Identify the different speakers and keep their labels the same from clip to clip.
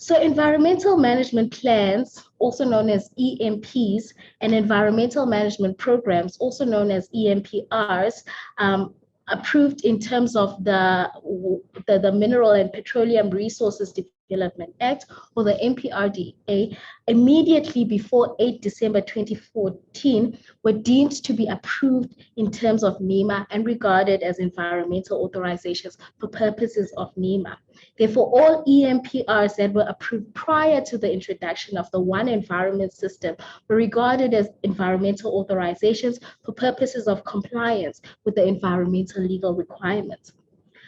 Speaker 1: So environmental management plans, also known as EMPs, and environmental management programs, also known as EMPRs, approved in terms of the Mineral and Petroleum Resources Development Act, or the MPRDA, immediately before 8 December 2014, were deemed to be approved in terms of NEMA and regarded as environmental authorizations for purposes of NEMA. Therefore, all EMPRs that were approved prior to the introduction of the One Environment System were regarded as environmental authorizations for purposes of compliance with the environmental legal requirements.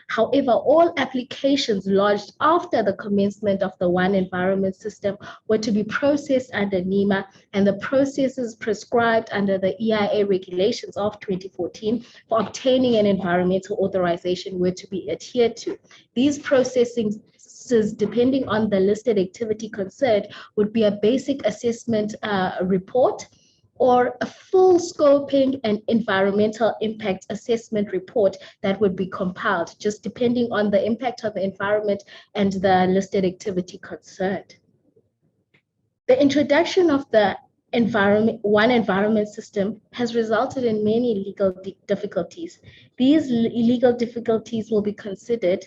Speaker 1: However, all applications lodged after the commencement of the One Environment System were to be processed under NEMA, and the processes prescribed under the EIA regulations of 2014 for obtaining an environmental authorization were to be adhered to. These processing, depending on the listed activity concerned, would be a basic assessment report, or a full scoping and environmental impact assessment report that would be compiled, just depending on the impact of the environment and the listed activity concerned. The introduction of the One Environment System has resulted in many legal difficulties. These legal difficulties were considered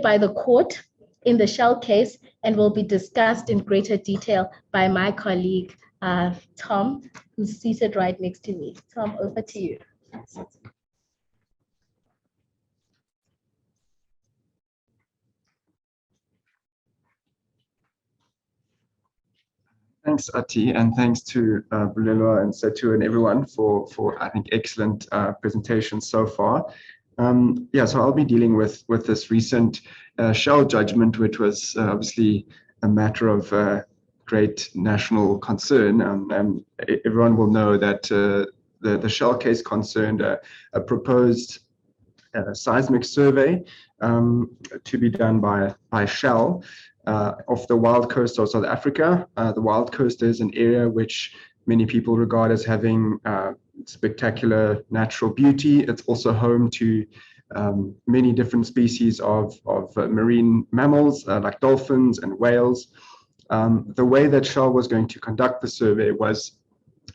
Speaker 1: by the court in the Shell case and will be discussed in greater detail by my colleague, Tom, who's seated right next to me. Tom, over to you.
Speaker 2: Thanks, Ati, and thanks to Bulelwa and Setu and everyone for I think excellent presentations so far. So I'll be dealing with this recent Shell judgment, which was obviously a matter of great national concern. Everyone will know that the Shell case concerned a proposed seismic survey to be done by Shell off the Wild Coast of South Africa. The Wild Coast is an area which many people regard as having spectacular natural beauty. It's also home to many different species of marine mammals like dolphins and whales. The way that Shell was going to conduct the survey was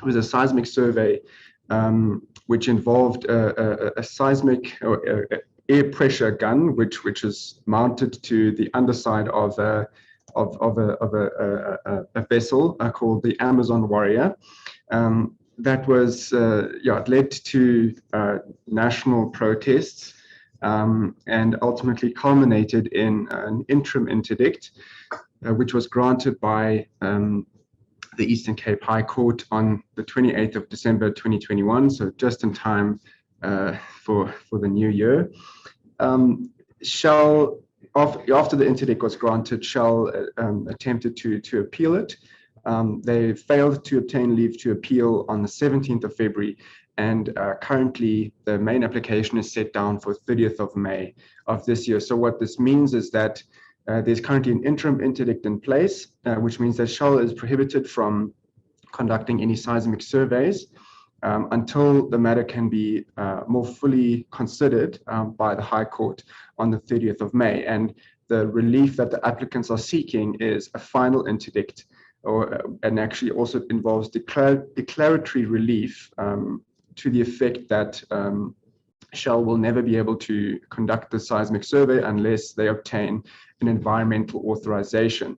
Speaker 2: a seismic survey which involved a seismic or air pressure gun, which is mounted to the underside of a vessel called the Amazon Warrior. That was it led to national protests and ultimately culminated in an interim interdict, which was granted by the Eastern Cape High Court on the 28th of December 2021, so just in time for the new year. Shell, after the interdict was granted, Shell attempted to appeal it. They failed to obtain leave to appeal on the 17th of February, and currently the main application is set down for 30th of May of this year. So what this means is that there's currently an interim interdict in place, which means that Shell is prohibited from conducting any seismic surveys until the matter can be more fully considered by the High Court on the 30th of May. And the relief that the applicants are seeking is a final interdict, and actually also involves declaratory relief to the effect that Shell will never be able to conduct the seismic survey unless they obtain an environmental authorization,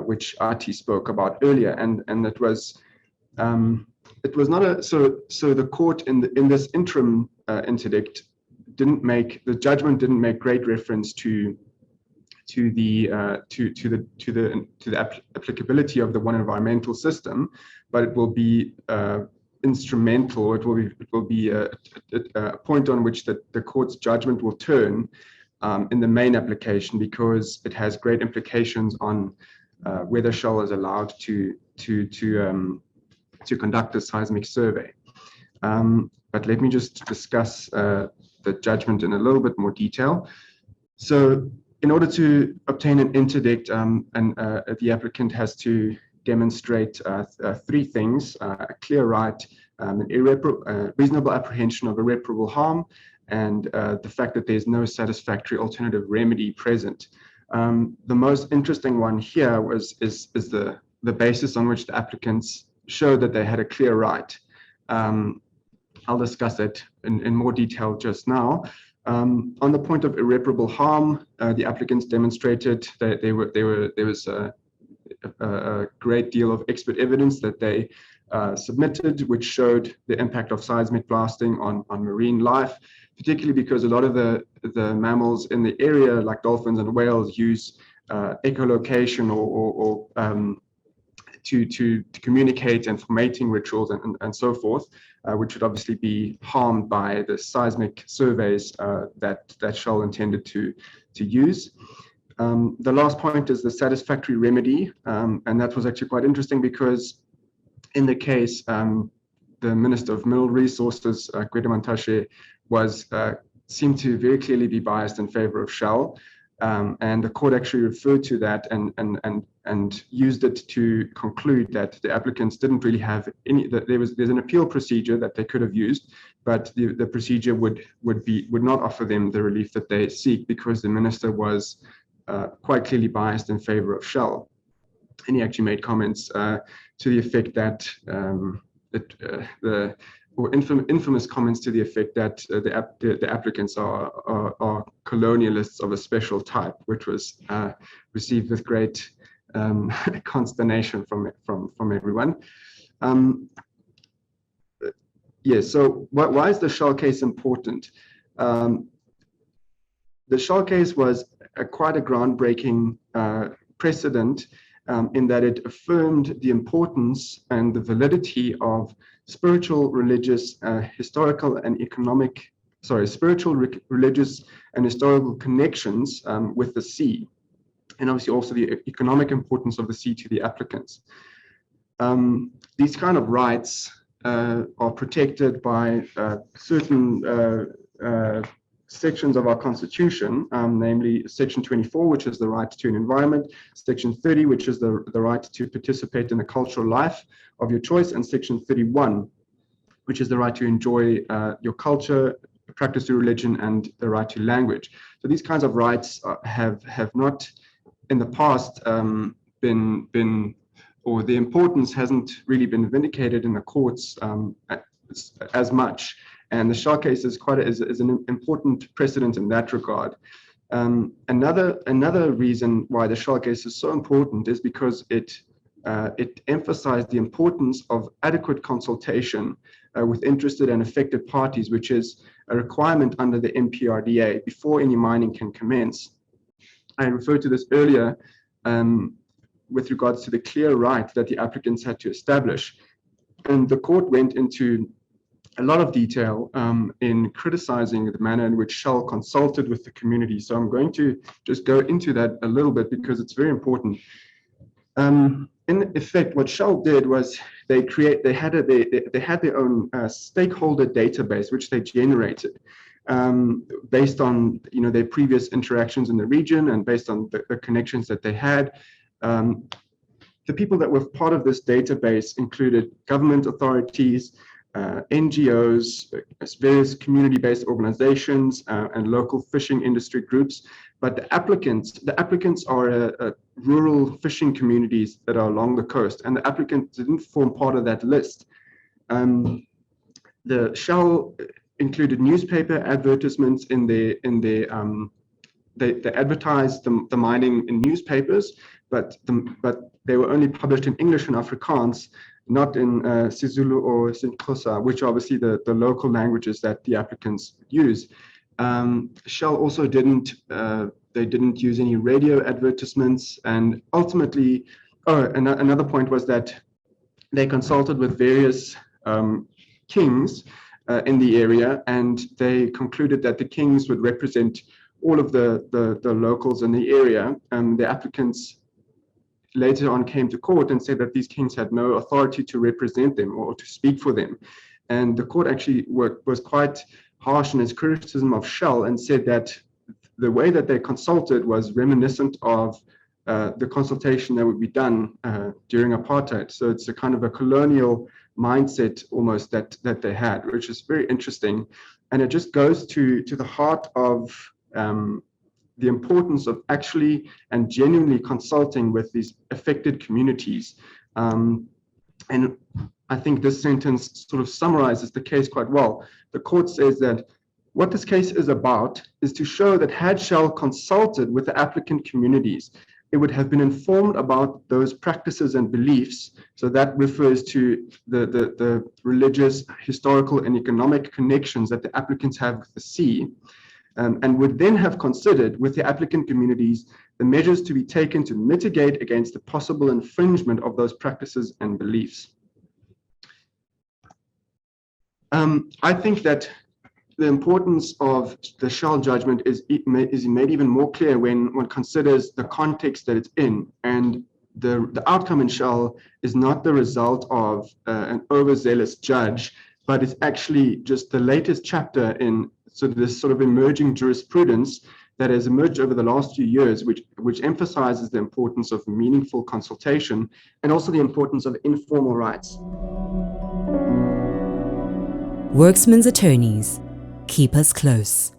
Speaker 2: which Ati spoke about earlier. And it was not a so the court in this interim interdict the judgment didn't make great reference to the applicability of the One Environmental System, but it will be instrumental. It will be a point on which the court's judgment will turn in the main application, because it has great implications on whether Shell is allowed to conduct a seismic survey. But let me just discuss the judgment in a little bit more detail. So, in order to obtain an interdict, the applicant has to demonstrate three things: a clear right, reasonable apprehension of irreparable harm, and the fact that there's no satisfactory alternative remedy present. The most interesting one here is the basis on which the applicants showed that they had a clear right. I'll discuss it in more detail just now. On the point of irreparable harm, the applicants demonstrated that there was a great deal of expert evidence that they submitted, which showed the impact of seismic blasting on marine life, particularly because a lot of the mammals in the area, like dolphins and whales, use echolocation or to communicate and for mating rituals and so forth, which would obviously be harmed by the seismic surveys that Shell intended to use. The last point is the satisfactory remedy, and that was actually quite interesting because in the case, the Minister of Mineral Resources, Gwede Mantashe, seemed to very clearly be biased in favor of Shell, and the court actually referred to that and used it to conclude that the applicants didn't really have any. That there's an appeal procedure that they could have used, but the procedure would not offer them the relief that they seek because the minister was quite clearly biased in favor of Shell, and he actually made comments to the effect that infamous comments to the effect that the applicants are colonialists of a special type, which was received with great consternation from everyone. Yes. So why is the Shell case important? The Shell case was quite a groundbreaking precedent in that it affirmed the importance and the validity of spiritual, religious, historical, and religious, and historical connections with the sea, and obviously also the economic importance of the sea to the applicants. These kind of rights are protected by certain sections of our constitution, namely section 24, which is the right to an environment, section 30, which is the right to participate in the cultural life of your choice, and section 31, which is the right to enjoy your culture, practice your religion, and the right to language. So these kinds of rights have not in the past been or the importance hasn't really been vindicated in the courts as much. And the Shell case is an important precedent in that regard. Another reason why the Shell case is so important is because it emphasized the importance of adequate consultation with interested and affected parties, which is a requirement under the MPRDA before any mining can commence. I referred to this earlier with regards to the clear right that the applicants had to establish. And the court went into a lot of detail in criticizing the manner in which Shell consulted with the community. So I'm going to just go into that a little bit because it's very important. In effect, what Shell did was they had their own stakeholder database, which they generated based on their previous interactions in the region and based on the connections that they had. The people that were part of this database included government authorities, NGOs, various community-based organizations, and local fishing industry groups. But the applicants are rural fishing communities that are along the coast, and the applicants didn't form part of that list. The Shell included newspaper advertisements they advertised the mining in newspapers, but they were only published in English and Afrikaans, not in Sizulu or Xhosa, which are obviously the local languages that the applicants use. Shell also didn't use any radio advertisements, and ultimately, another point was that they consulted with various kings in the area, and they concluded that the kings would represent all of the locals in the area. The applicants later on came to court and said that these kings had no authority to represent them or to speak for them. And the court actually was quite harsh in its criticism of Shell and said that the way that they consulted was reminiscent of the consultation that would be done during apartheid. So it's a kind of a colonial mindset almost that they had, which is very interesting. And it just goes to the heart of the importance of actually and genuinely consulting with these affected communities. And I think this sentence sort of summarizes the case quite well. The court says that what this case is about is to show that had Shell consulted with the applicant communities, it would have been informed about those practices and beliefs. So that refers to the religious, historical, and economic connections that the applicants have with the sea, and would then have considered with the applicant communities the measures to be taken to mitigate against the possible infringement of those practices and beliefs. I think that the importance of the Shell judgment is made even more clear when one considers the context that it's in. And the outcome in Shell is not the result of an overzealous judge, but it's actually just the latest chapter in this sort of emerging jurisprudence that has emerged over the last few years, which emphasizes the importance of meaningful consultation and also the importance of informal rights.
Speaker 3: Worksman's attorneys, keep us close.